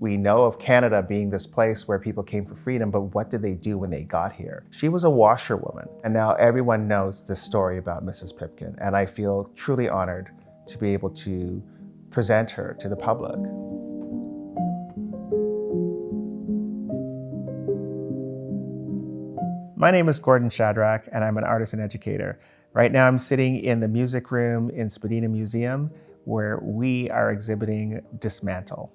We know of Canada being this place where people came for freedom, but what did they do when they got here? She was a washerwoman, and now everyone knows this story about Mrs. Pipkin, and I feel truly honored to be able to present her to the public. My name is Gordon Shadrach, and I'm an artist and educator. Right now I'm sitting in the music room in Spadina Museum, where we are exhibiting DisMantle.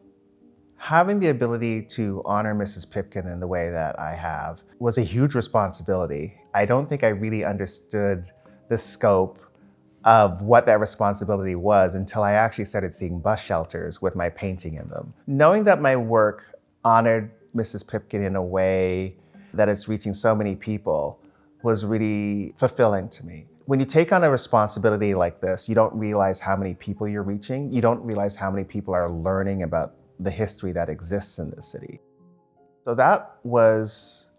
Having the ability to honor Mrs. Pipkin in the way that I have was a huge responsibility. I don't think I really understood the scope of what that responsibility was until I actually started seeing bus shelters with my painting in them. Knowing that my work honored Mrs. Pipkin in a way that it's reaching so many people was really fulfilling to me. When you take on a responsibility like this, you don't realize how many people you're reaching. You don't realize how many people are learning about the history that exists in this city. So that was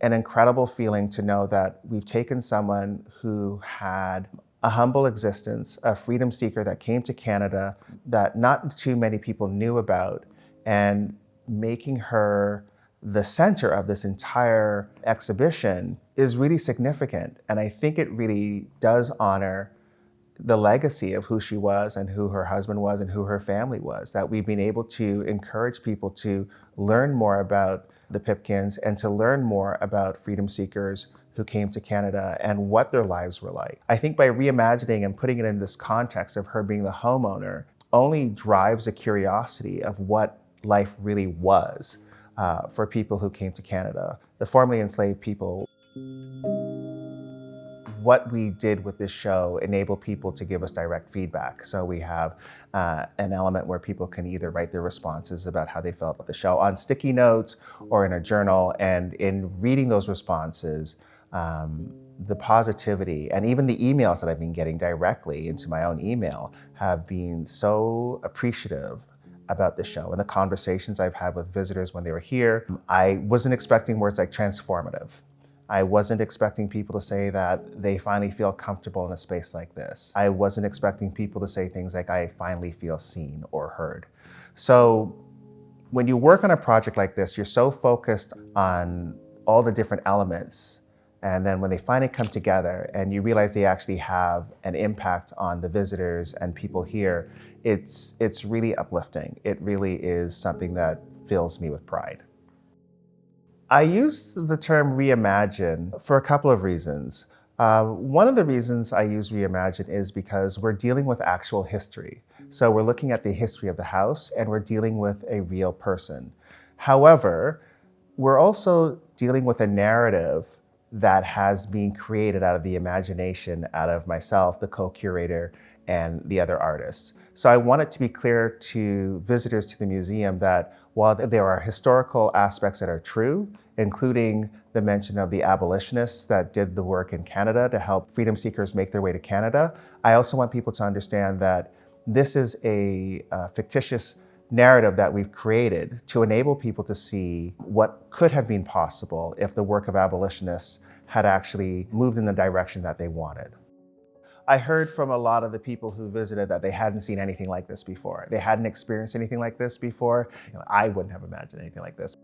an incredible feeling to know that we've taken someone who had a humble existence, a freedom seeker that came to Canada that not too many people knew about, and making her the center of this entire exhibition is really significant. And I think it really does honor the legacy of who she was and who her husband was and who her family was, that we've been able to encourage people to learn more about the Pipkins and to learn more about freedom seekers who came to Canada and what their lives were like. I think by reimagining and putting it in this context of her being the homeowner only drives a curiosity of what life really was for people who came to Canada, the formerly enslaved people. What we did with this show enabled people to give us direct feedback. So we have an element where people can either write their responses about how they felt about the show on sticky notes or in a journal. And in reading those responses, the positivity and even the emails that I've been getting directly into my own email have been so appreciative about the show and the conversations I've had with visitors when they were here. I wasn't expecting words like transformative. I wasn't expecting people to say that they finally feel comfortable in a space like this. I wasn't expecting people to say things like, I finally feel seen or heard. So when you work on a project like this, you're so focused on all the different elements. And then when they finally come together and you realize they actually have an impact on the visitors and people here, it's really uplifting. It really is something that fills me with pride. I use the term reimagine for a couple of reasons. One of the reasons I use reimagine is because we're dealing with actual history. So we're looking at the history of the house and we're dealing with a real person. However, we're also dealing with a narrative that has been created out of the imagination, out of myself, the co-curator, and the other artists. So I want it to be clear to visitors to the museum that while there are historical aspects that are true, including the mention of the abolitionists that did the work in Canada to help freedom seekers make their way to Canada, I also want people to understand that this is a fictitious narrative that we've created to enable people to see what could have been possible if the work of abolitionists had actually moved in the direction that they wanted. I heard from a lot of the people who visited that they hadn't seen anything like this before. They hadn't experienced anything like this before. I wouldn't have imagined anything like this.